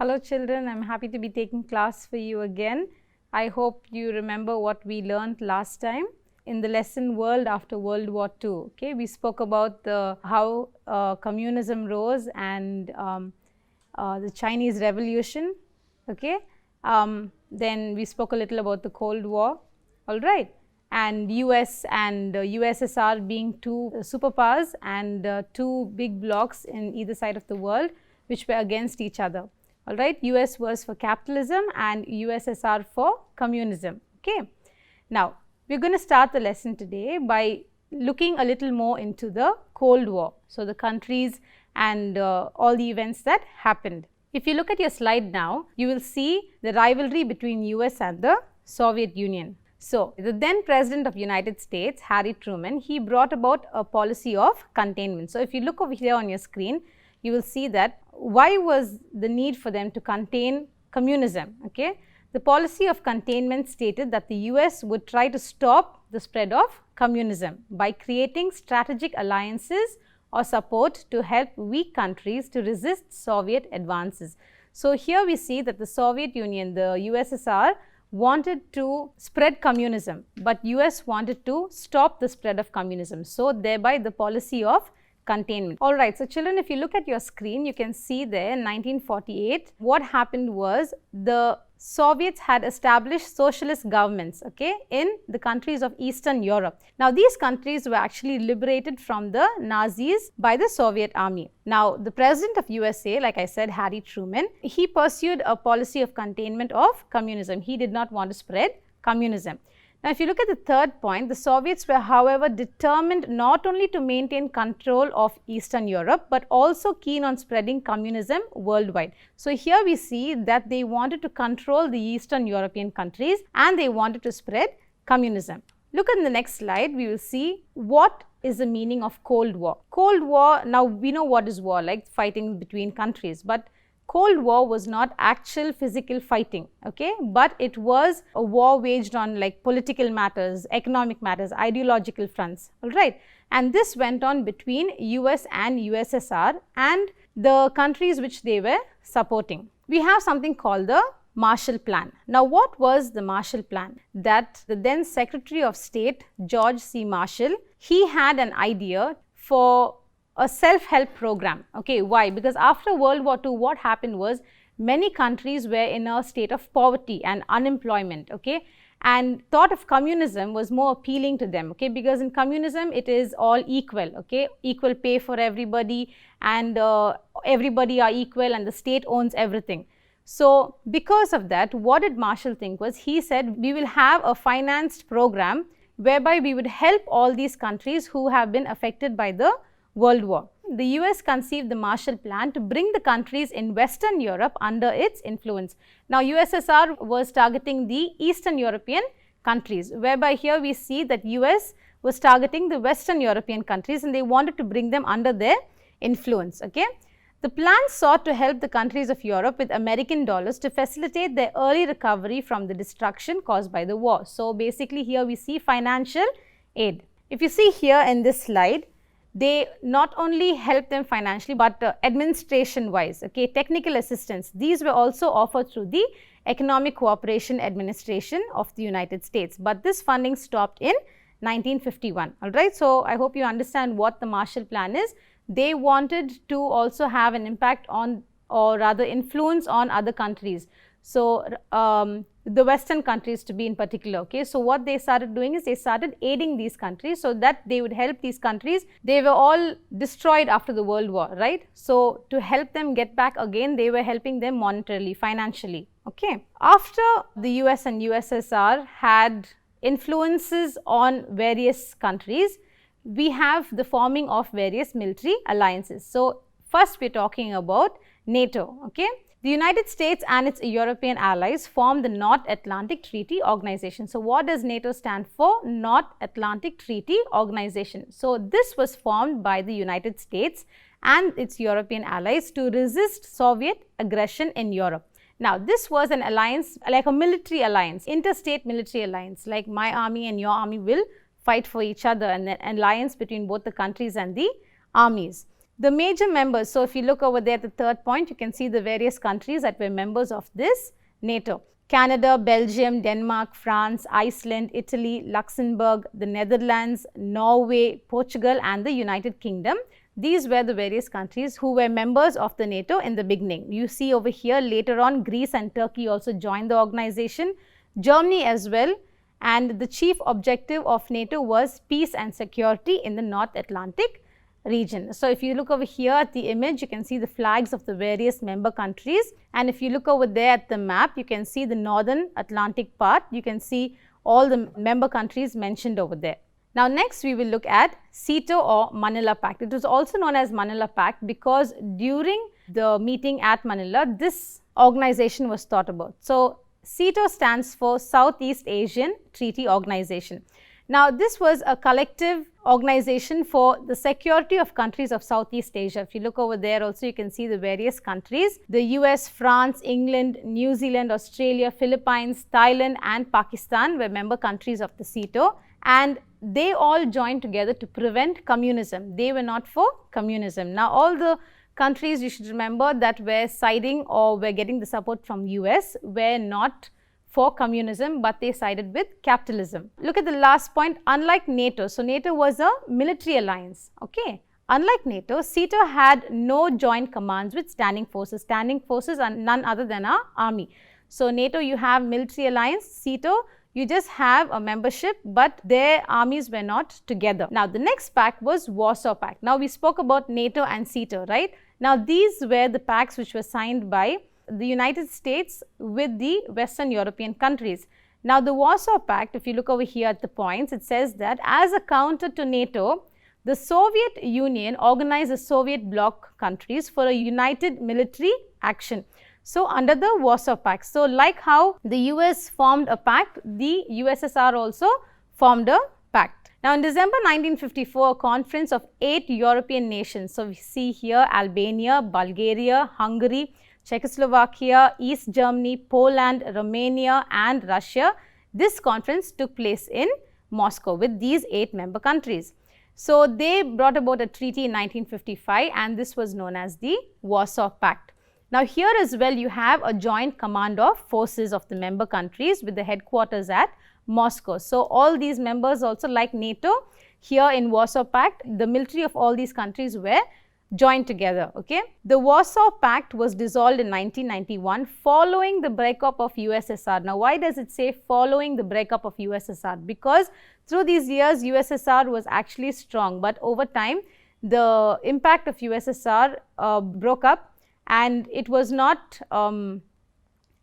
Hello children, I'm happy to be taking class for you again. I hope you remember what we learned last time in the lesson World After World War II. Okay, we spoke about how communism rose and the Chinese Revolution. Okay, then we spoke a little about the Cold War. All right, and US and USSR being two superpowers and two big blocks in either side of the world which were against each other. All right, US was for capitalism and USSR for communism. Okay, now we're going to start the lesson today by looking a little more into the Cold War. So the countries and all the events that happened. If you look at your slide now, you will see the rivalry between US and the Soviet Union. So the then President of United States, Harry Truman, he brought about a policy of containment. So if you look over here on your screen, you will see that why was the need for them to contain communism. Okay, the policy of containment stated that the US would try to stop the spread of communism by creating strategic alliances or support to help weak countries to resist Soviet advances. So here we see that the Soviet Union, the USSR, wanted to spread communism, but US wanted to stop the spread of communism. So thereby the policy of containment. All right, so children, if you look at your screen, you can see there in 1948, what happened was the Soviets had established socialist governments, okay, in the countries of Eastern Europe. Now, these countries were actually liberated from the Nazis by the Soviet army. Now, the president of USA, like I said, Harry Truman, he pursued a policy of containment of communism. He did not want to spread communism. Now, if you look at the third point, the Soviets were, however, determined not only to maintain control of Eastern Europe, but also keen on spreading communism worldwide. So here we see that they wanted to control the Eastern European countries and they wanted to spread communism. Look at the next slide, we will see what is the meaning of Cold War. Cold War, now we know what is war, like fighting between countries, but Cold War was not actual physical fighting, okay, but it was a war waged on like political matters, economic matters, ideological fronts, all right. And this went on between US and USSR and the countries which they were supporting. We have something called the Marshall Plan. Now, what was the Marshall Plan? That the then Secretary of State, George C. Marshall, he had an idea for a self-help program. Okay, why? Because after World War II, what happened was many countries were in a state of poverty and unemployment, okay, and thought of communism was more appealing to them, okay, because in communism it is all equal, okay, equal pay for everybody and everybody are equal and the state owns everything. So because of that, what did Marshall think was, he said we will have a financed program whereby we would help all these countries who have been affected by the World War. The US conceived the Marshall Plan to bring the countries in Western Europe under its influence. Now, USSR was targeting the Eastern European countries, whereby here we see that US was targeting the Western European countries and they wanted to bring them under their influence. Okay. The plan sought to help the countries of Europe with American dollars to facilitate their early recovery from the destruction caused by the war. So, basically here we see financial aid. If you see here in this slide, they not only helped them financially, but administration wise, okay, technical assistance. These were also offered through the Economic Cooperation Administration of the United States. But this funding stopped in 1951. All right. So I hope you understand what the Marshall Plan is. They wanted to also have an impact on, or rather influence on, other countries. So the Western countries to be in particular, okay. So what they started doing is they started aiding these countries so that they would help these countries. They were all destroyed after the World War, right? So to help them get back again, they were helping them monetarily, financially, okay. After the US and USSR had influences on various countries, we have the forming of various military alliances. So first we're talking about NATO, okay. The United States and its European allies formed the North Atlantic Treaty Organization. So what does NATO stand for? North Atlantic Treaty Organization. So this was formed by the United States and its European allies to resist Soviet aggression in Europe. Now, this was an alliance, like a military alliance, interstate military alliance, like my army and your army will fight for each other, and an alliance between both the countries and the armies. The major members, so if you look over there at the third point, you can see the various countries that were members of this NATO. Canada, Belgium, Denmark, France, Iceland, Italy, Luxembourg, the Netherlands, Norway, Portugal and the United Kingdom. These were the various countries who were members of the NATO in the beginning. You see over here later on Greece and Turkey also joined the organization, Germany as well, and the chief objective of NATO was peace and security in the North Atlantic region. So if you look over here at the image, you can see the flags of the various member countries, and if you look over there at the map, you can see the Northern Atlantic part. You can see all the member countries mentioned over there. Now next we will look at SEATO or Manila Pact. It was also known as Manila Pact because during the meeting at Manila, this organization was thought about. So SEATO stands for Southeast Asian Treaty Organization. Now, this was a collective organization for the security of countries of Southeast Asia. If you look over there also, you can see the various countries. The US, France, England, New Zealand, Australia, Philippines, Thailand and Pakistan were member countries of the SEATO, and they all joined together to prevent communism. They were not for communism. Now, all the countries, you should remember, that were siding or were getting the support from US were not for communism, but they sided with capitalism. Look at the last point. Unlike NATO, so NATO was a military alliance. Okay. Unlike NATO, SEATO had no joint commands with standing forces. Standing forces are none other than our army. So NATO, you have military alliance. SEATO, you just have a membership, but their armies were not together. Now, the next pact was Warsaw Pact. Now, we spoke about NATO and SEATO, right? Now, these were the pacts which were signed by the United States with the Western European countries. Now, the Warsaw Pact, if you look over here at the points, it says that as a counter to NATO, the Soviet Union organized the Soviet bloc countries for a united military action. So, under the Warsaw Pact. So, like how the US formed a pact, the USSR also formed a pact. Now, in December 1954, a conference of 8 European nations, so we see here Albania, Bulgaria, Hungary, Czechoslovakia, East Germany, Poland, Romania and Russia. This conference took place in Moscow with these 8 member countries. So, they brought about a treaty in 1955 and this was known as the Warsaw Pact. Now, here as well you have a joint command of forces of the member countries with the headquarters at Moscow. So, all these members also, like NATO, here in Warsaw Pact, the military of all these countries were joined together. Okay. The Warsaw Pact was dissolved in 1991 following the breakup of USSR. Now, why does it say following the breakup of USSR? Because through these years USSR was actually strong, but over time the impact of USSR broke up and it was not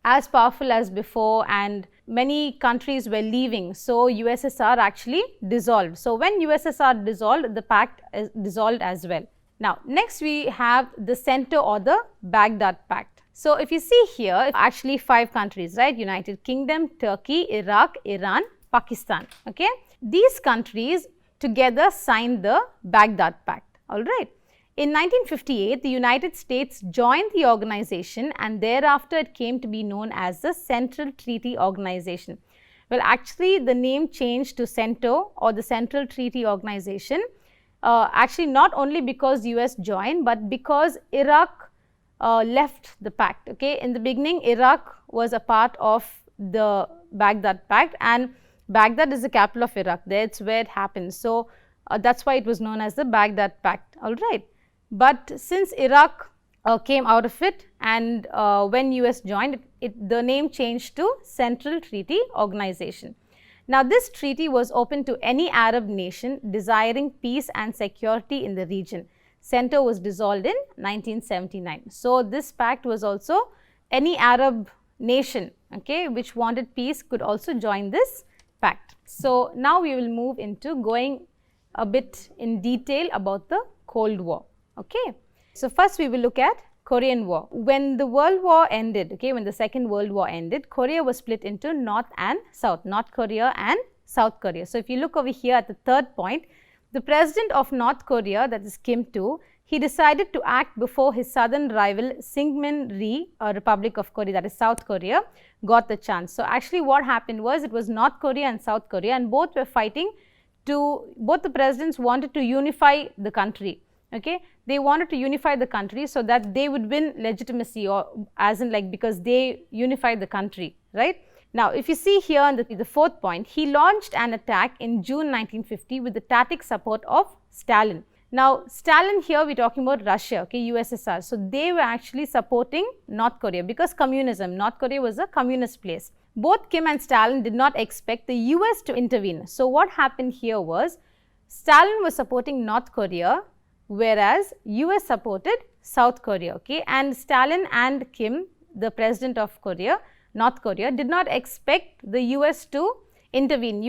as powerful as before and many countries were leaving. So, USSR actually dissolved. So, when USSR dissolved, the pact is dissolved as well. Now, next we have the CENTO or the Baghdad Pact. So, if you see here, actually 5 countries, right? United Kingdom, Turkey, Iraq, Iran, Pakistan. Okay. These countries together signed the Baghdad Pact. All right. In 1958, the United States joined the organization and thereafter it came to be known as the Central Treaty Organization. Well, actually the name changed to CENTO or the Central Treaty Organization. Actually not only because US joined, but because Iraq left the pact. Okay. In the beginning, Iraq was a part of the Baghdad Pact and Baghdad is the capital of Iraq. That's where it happened. So, that's why it was known as the Baghdad Pact. All right. But since Iraq came out of it and when US joined, the name changed to Central Treaty Organization. Now, this treaty was open to any Arab nation desiring peace and security in the region. CENTO was dissolved in 1979. So, this pact was also any Arab nation, okay, which wanted peace could also join this pact. So, now we will move into going a bit in detail about the Cold War. Okay. So, first we will look at Korean War. When the World War ended, okay, when the Second World War ended, Korea was split into North and South, North Korea and South Korea. So, if you look over here at the third point, the president of North Korea, that is Kim Il-sung, he decided to act before his southern rival Syngman-rhee, Republic of Korea, that is South Korea, got the chance. So, actually what happened was it was North Korea and South Korea and both were fighting to, both the presidents wanted to unify the country. Okay, they wanted to unify the country so that they would win legitimacy, or as in like because they unified the country, right? Now, if you see here in the fourth point, he launched an attack in June 1950 with the tacit support of Stalin. Now, Stalin here we are talking about Russia, okay, USSR. So, they were actually supporting North Korea because communism, North Korea was a communist place. Both Kim and Stalin did not expect the US to intervene. So, what happened here was Stalin was supporting North Korea, whereas US supported South Korea, okay, and Stalin and Kim, the president of Korea, North Korea, did not expect the US to intervene,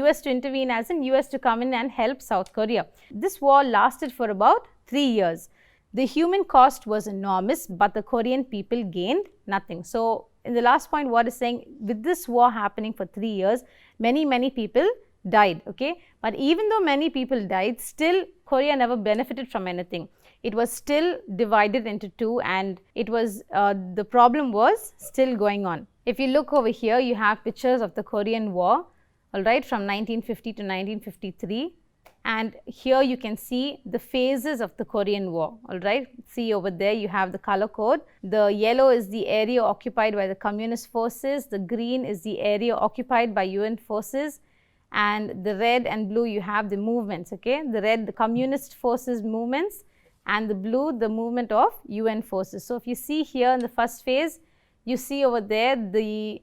as in US to come in and help South Korea. This war lasted for about 3 years. The human cost was enormous, but the Korean people gained nothing. So, in the last point, what is saying, with this war happening for 3 years, many people died, okay. But even though many people died, still Korea never benefited from anything. It was still divided into two, and it was the problem was still going on. If you look over here, you have pictures of the Korean War, all right, from 1950 to 1953, and here you can see the phases of the Korean War, all right. See over there you have the color code. The yellow is the area occupied by the communist forces, the green is the area occupied by UN forces, and the red and blue you have the movements, okay. The red, the communist forces movements, and the blue, the movement of UN forces. So, if you see here in the first phase, you see over there the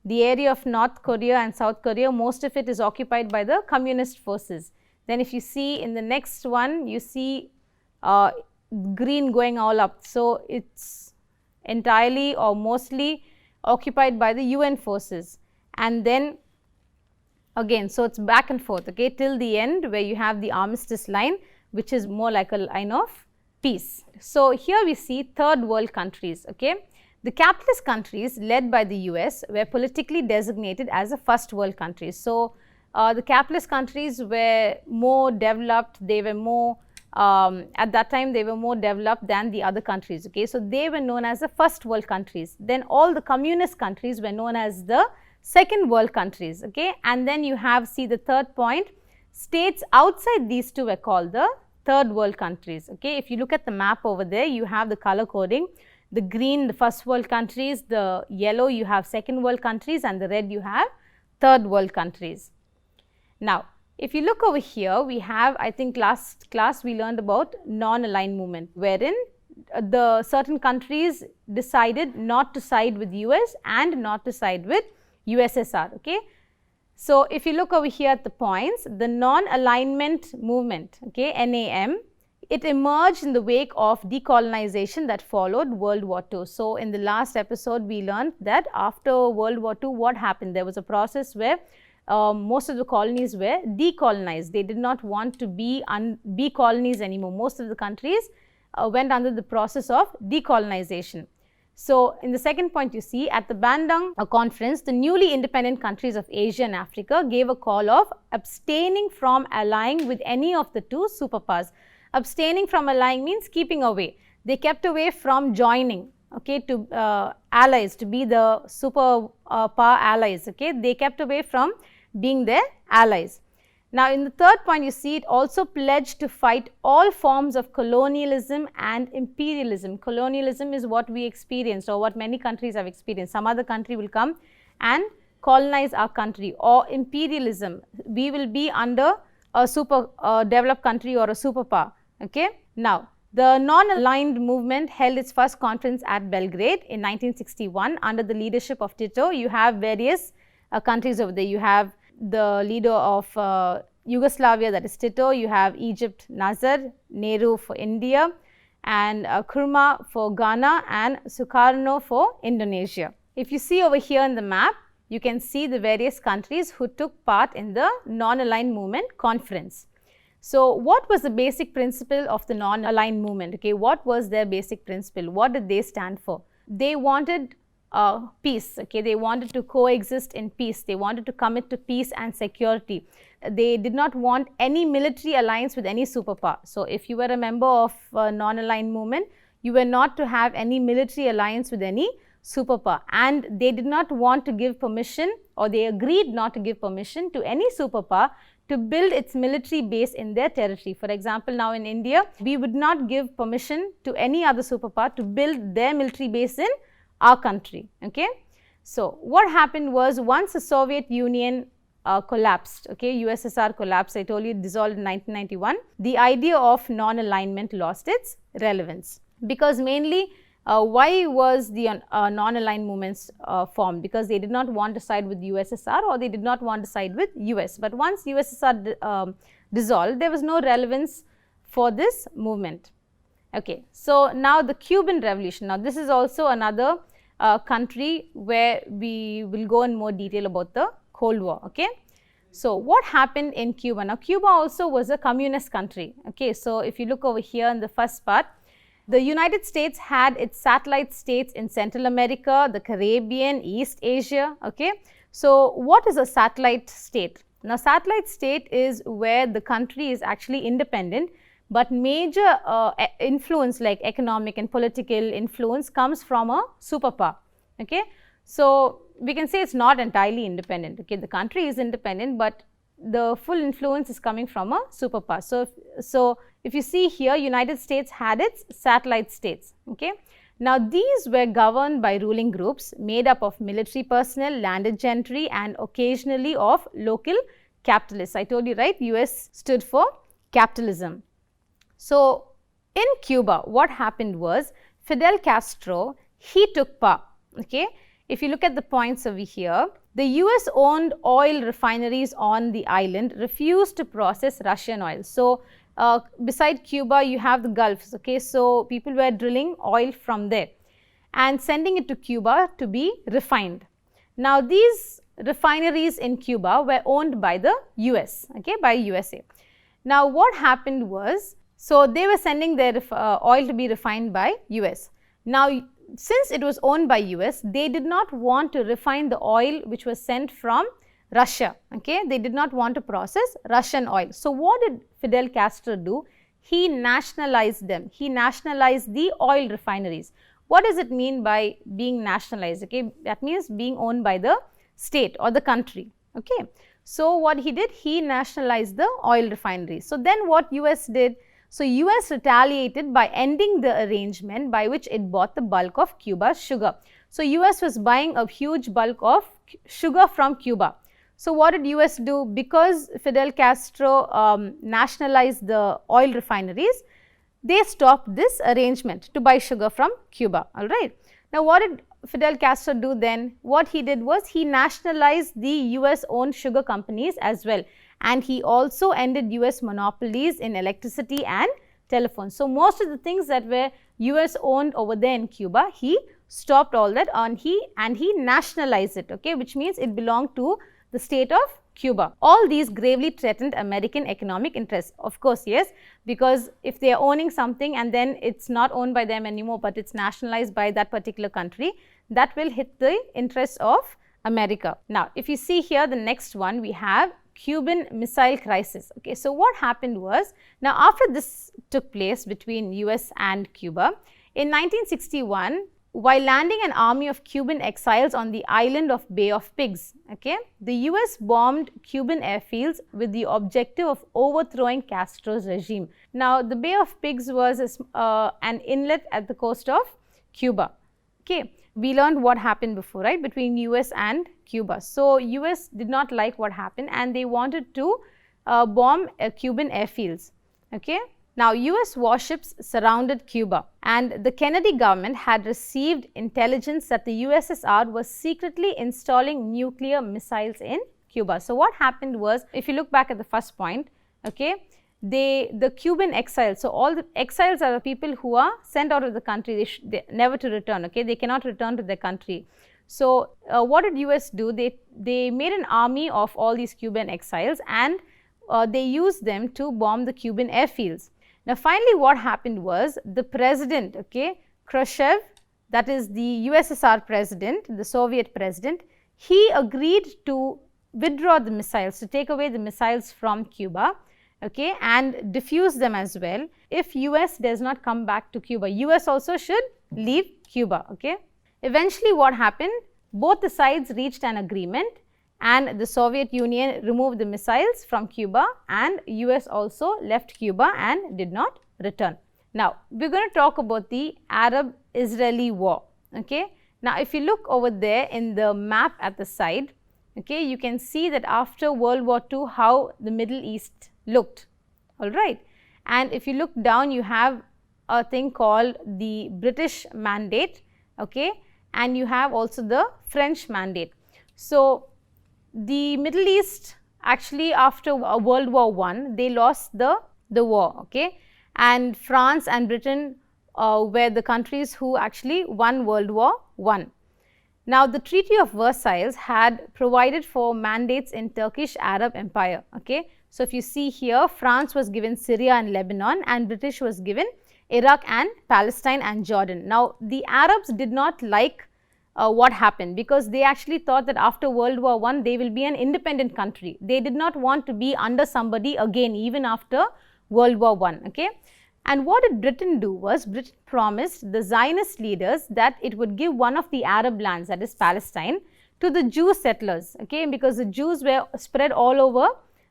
area of North Korea and South Korea, most of it is occupied by the communist forces. Then if you see in the next one, you see green going all up. So, it's entirely or mostly occupied by the UN forces, and then again, so it's back and forth, okay, till the end where you have the armistice line, which is more like a line of peace. So, here we see third world countries, okay. The capitalist countries led by the US were politically designated as a first world countries. So, the capitalist countries were more developed, they were more at that time they were more developed than the other countries, okay. So, they were known as the first world countries. Then all the communist countries were known as the second world countries, okay. And then you have, see the third point, states outside these two were called the third world countries, okay. If you look at the map over there, you have the color coding. The green, the first world countries, the yellow you have second world countries, and the red you have third world countries. Now, if you look over here, we have, I think last class we learned about non-aligned movement, wherein the certain countries decided not to side with US and not to side with USSR, okay. So, if you look over here at the points, the non-alignment movement, okay, NAM, it emerged in the wake of decolonization that followed World War II. So, in the last episode, we learned that after World War II, what happened? There was a process where most of the colonies were decolonized. They did not want to be colonies anymore. Most of the countries went under the process of decolonization. So, in the second point you see, at the Bandung conference, the newly independent countries of Asia and Africa gave a call of abstaining from allying with any of the two superpowers. Abstaining from allying means keeping away. They kept away from joining, okay, to allies, to be the superpower allies, okay. They kept away from being their allies. Now, in the third point you see, it also pledged to fight all forms of colonialism and imperialism. Colonialism is what we experienced, or what many countries have experienced. Some other country will come and colonize our country, or imperialism, we will be under a super developed country or a superpower, okay. Now, the non-aligned movement held its first conference at Belgrade in 1961 under the leadership of Tito. You have various countries over there. You have the leader of Yugoslavia, that is Tito. You have Egypt, Nasser, Nehru for India, and Nkrumah for Ghana, and Sukarno for Indonesia. If you see over here in the map, you can see the various countries who took part in the non-aligned movement conference. So, what was the basic principle of the non-aligned movement? Okay, what was their basic principle? What did they stand for? They wanted peace, okay, they wanted to coexist in peace. They wanted to commit to peace and security. They did not want any military alliance with any superpower. So, if you were a member of non-aligned movement, you were not to have any military alliance with any superpower, and they did not want to give permission, or they agreed not to give permission to any superpower to build its military base in their territory. For example, now in India, we would not give permission to any other superpower to build their military base in our country. Okay. So what happened was, once the Soviet Union collapsed, okay, USSR collapsed, I told you it dissolved in 1991, the idea of non-alignment lost its relevance, because mainly why was the non-aligned movements formed? Because they did not want to side with USSR, or they did not want to side with US. But once USSR dissolved, there was no relevance for this movement. Okay, so now the Cuban Revolution. Now this is also another country where we will go in more detail about the Cold War. Okay, so what happened in Cuba? Now Cuba also was a communist country. Okay, so if you look over here in the first part, the United States had its satellite states in Central America, the Caribbean, East Asia. Okay, so what is a satellite state? Now satellite state is where the country is actually independent, but major influence like economic and political influence comes from a superpower. Okay, so we can say it's not entirely independent. Okay, the country is independent, but the full influence is coming from a superpower. So if you see here, United States had its satellite states. Okay, now these were governed by ruling groups made up of military personnel, landed gentry, and occasionally of local capitalists. I told you, right, US stood for capitalism. So in Cuba, what happened was, Fidel Castro, he took power. Okay, if you look at the points over here, the US owned oil refineries on the island refused to process Russian oil. So beside Cuba, you have the Gulf. Okay, so people were drilling oil from there and sending it to Cuba to be refined. Now these refineries in Cuba were owned by the US, okay, by USA. Now what happened was, so they were sending their oil to be refined by US. Now since it was owned by US, they did not want to refine the oil which was sent from Russia. Okay, they did not want to process Russian oil. So what did Fidel Castro do? He nationalized them. He nationalized the oil refineries. What does it mean by being nationalized? Okay, that means being owned by the state or the country. Okay, so what he did, he nationalized the oil refineries. So then what US did? So US retaliated by ending the arrangement by which it bought the bulk of Cuba's sugar. So US was buying a huge bulk of sugar from Cuba. So what did US do? Because Fidel Castro nationalized the oil refineries, they stopped this arrangement to buy sugar from Cuba. All right. Now what did Fidel Castro do then? What he did was, he nationalized the US owned sugar companies as well. And he also ended US monopolies in electricity and telephone. So most of the things that were US owned over there in Cuba, he stopped all that and he nationalized it, okay, which means it belonged to the state of Cuba. All these gravely threatened American economic interests. Of course, yes, because if they are owning something and then it's not owned by them anymore, but it's nationalized by that particular country, that will hit the interests of America. Now, if you see here, the next one we have Cuban Missile Crisis. Okay, so what happened was, now after this took place between US and Cuba, in 1961, while landing an army of Cuban exiles on the island of Bay of Pigs, okay, the US bombed Cuban airfields with the objective of overthrowing Castro's regime. Now, the Bay of Pigs was an inlet at the coast of Cuba. Okay, we learned what happened before, right, between US and Cuba. So US did not like what happened and they wanted to bomb Cuban airfields. Okay. Now, US warships surrounded Cuba and the Kennedy government had received intelligence that the USSR was secretly installing nuclear missiles in Cuba. So what happened was, if you look back at the first point, okay, the Cuban exiles, so all the exiles are the people who are sent out of the country, they never to return, okay, they cannot return to their country. So what did US do? They made an army of all these Cuban exiles and they used them to bomb the Cuban airfields. Now finally what happened was, the president, okay, Khrushchev, that is the USSR president, the Soviet president, he agreed to withdraw the missiles, to take away the missiles from Cuba, okay, and defuse them as well. If US does not come back to Cuba, US also should leave Cuba, okay. Eventually what happened? Both the sides reached an agreement and the Soviet Union removed the missiles from Cuba, and US also left Cuba and did not return. Now, we are going to talk about the Arab-Israeli war. Okay. Now, if you look over there in the map at the side, okay, you can see that after World War II how the Middle East looked, all right. And if you look down, you have a thing called the British Mandate, okay, and you have also the French Mandate. So, the Middle East actually after World War I, they lost the war, okay, and France and Britain were the countries who actually won World War I. Now, the Treaty of Versailles had provided for mandates in Turkish Arab Empire, okay. So, if you see here, France was given Syria and Lebanon, and British was given Iraq and Palestine and Jordan. Now, the Arabs did not like what happened, because they actually thought that after World War I, they will be an independent country. They did not want to be under somebody again, even after World War I, okay. And what did Britain do was, Britain promised the Zionist leaders that it would give one of the Arab lands, that is Palestine, to the Jew settlers, okay, because the Jews were spread all over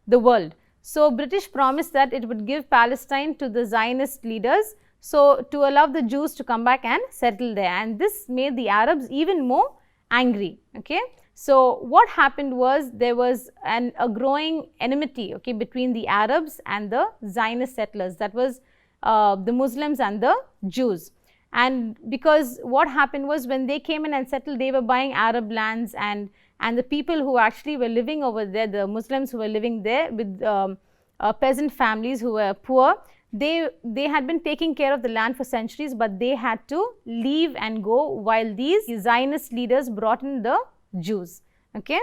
the world. So, British promised that it would give Palestine to the Zionist leaders, so to allow the Jews to come back and settle there, and this made the Arabs even more angry, okay. So, what happened was, there was a growing enmity, okay, between the Arabs and the Zionist settlers, that was the Muslims and the Jews. And because what happened was, when they came in and settled, they were buying Arab lands, and the people who actually were living over there, the Muslims who were living there with peasant families who were poor, they had been taking care of the land for centuries, but they had to leave and go while these Zionist leaders brought in the Jews, okay.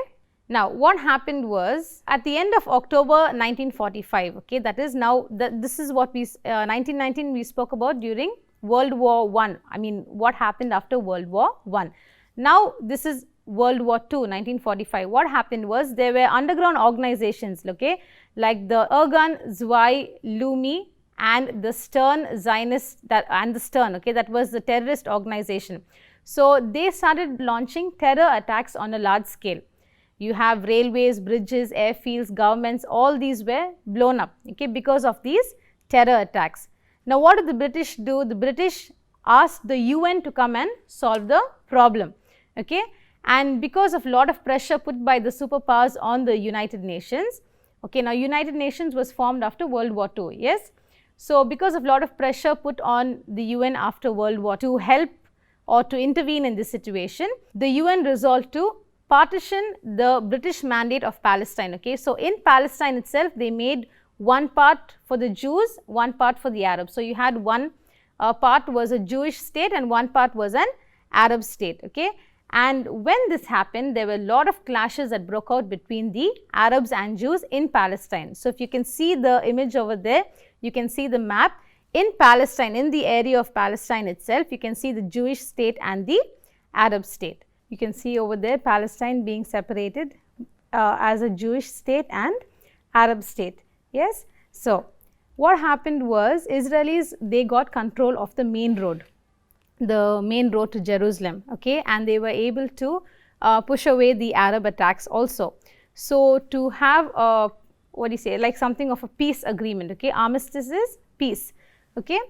Now, what happened was, at the end of October 1945, okay, that is now, this is what we, 1919 we spoke about during World War I mean, what happened after World War I. Now, this is World War II, 1945. What happened was, there were underground organizations, okay, like the Ergun Zwei Lumi and the Stern Zionist, okay, that was the terrorist organization. So, they started launching terror attacks on a large scale. You have railways, bridges, airfields, governments, all these were blown up, okay, because of these terror attacks. Now, what did the British do? The British asked the UN to come and solve the problem, okay, and because of lot of pressure put by the superpowers on the United Nations, okay. Now, United Nations was formed after World War II, yes. So, because of lot of pressure put on the UN after World War to help or to intervene in this situation, the UN resolved to partition the British Mandate of Palestine, okay. So, in Palestine itself, they made one part for the Jews, one part for the Arabs. So, you had one part was a Jewish state and one part was an Arab state, okay. And when this happened, there were a lot of clashes that broke out between the Arabs and Jews in Palestine. So, if you can see the image over there, you can see the map. In Palestine, in the area of Palestine itself, you can see the Jewish state and the Arab state. You can see over there Palestine being separated as a Jewish state and Arab state, yes. So, what happened was, Israelis, they got control of the main road to Jerusalem, okay, and they were able to push away the Arab attacks also. So, to have a, what do you say, like something of a peace agreement, okay, armistice is peace, okay.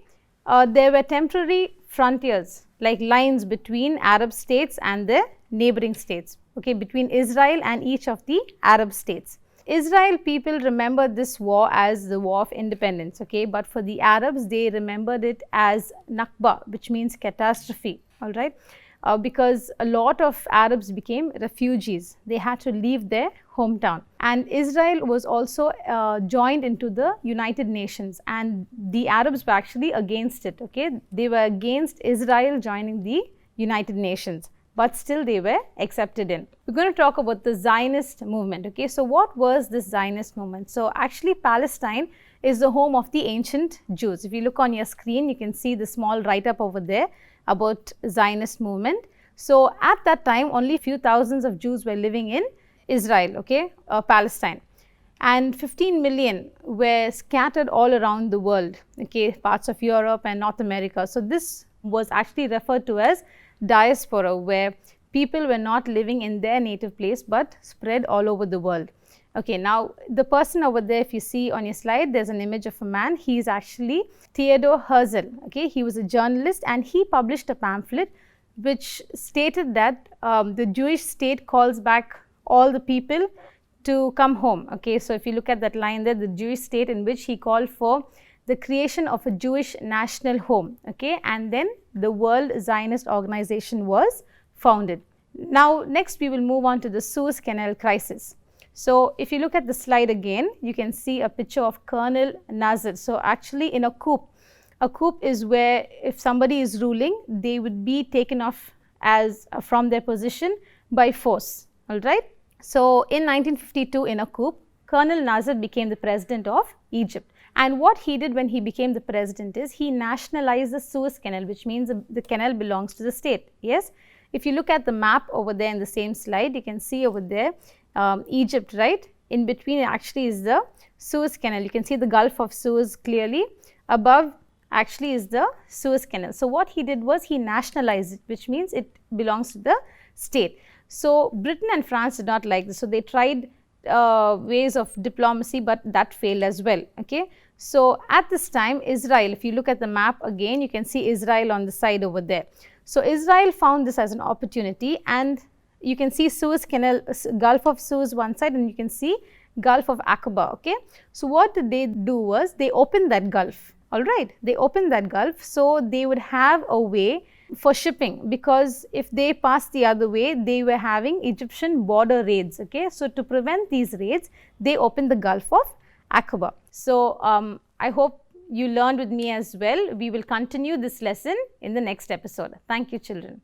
There were temporary frontiers, like lines between Arab states and the neighboring states, okay, between Israel and each of the Arab states. Israel people remember this war as the war of independence, okay, but for the Arabs, they remembered it as Nakba, which means catastrophe, all right, because a lot of Arabs became refugees. They had to leave their hometown, and Israel was also joined into the United Nations, and the Arabs were actually against it, okay. They were against Israel joining the United Nations, but still they were accepted in. We're going to talk about the Zionist movement, okay. So, what was this Zionist movement? So, actually Palestine is the home of the ancient Jews. If you look on your screen, you can see the small write-up over there about Zionist movement. So, at that time, only few thousands of Jews were living in Israel, okay, Palestine, and 15 million were scattered all around the world, okay, parts of Europe and North America. So, this was actually referred to as diaspora, where people were not living in their native place but spread all over the world. Okay, now the person over there, if you see on your slide, there's an image of a man. He is actually Theodor Herzl. Okay, he was a journalist and he published a pamphlet which stated that the Jewish state calls back all the people to come home. Okay, so if you look at that line there, the Jewish state, in which he called for the creation of a Jewish national home. Okay, and then the World Zionist Organization was founded. Now, next we will move on to the Suez Canal crisis. So, if you look at the slide again, you can see a picture of Colonel Nasser. So, actually in a coup is where if somebody is ruling, they would be taken off as from their position by force, all right. So, in 1952 in a coup, Colonel Nasser became the president of Egypt. And what he did when he became the president is he nationalized the Suez Canal, which means the canal belongs to the state, yes. If you look at the map over there in the same slide, you can see over there Egypt, right? In between actually is the Suez Canal. You can see the Gulf of Suez clearly. Above actually is the Suez Canal. So, what he did was he nationalized it, which means it belongs to the state. So, Britain and France did not like this. So, they tried ways of diplomacy, but that failed as well. Okay. So, at this time Israel, if you look at the map again, you can see Israel on the side over there. So, Israel found this as an opportunity, and you can see Suez Canal, Gulf of Suez one side, and you can see Gulf of Aqaba. Okay. So, what did they do was they opened that Gulf, all right. They opened that Gulf so they would have a way for shipping, because if they passed the other way, they were having Egyptian border raids. Okay. So, to prevent these raids, they opened the Gulf of Aqaba. So, I hope you learned with me as well. We will continue this lesson in the next episode. Thank you, children.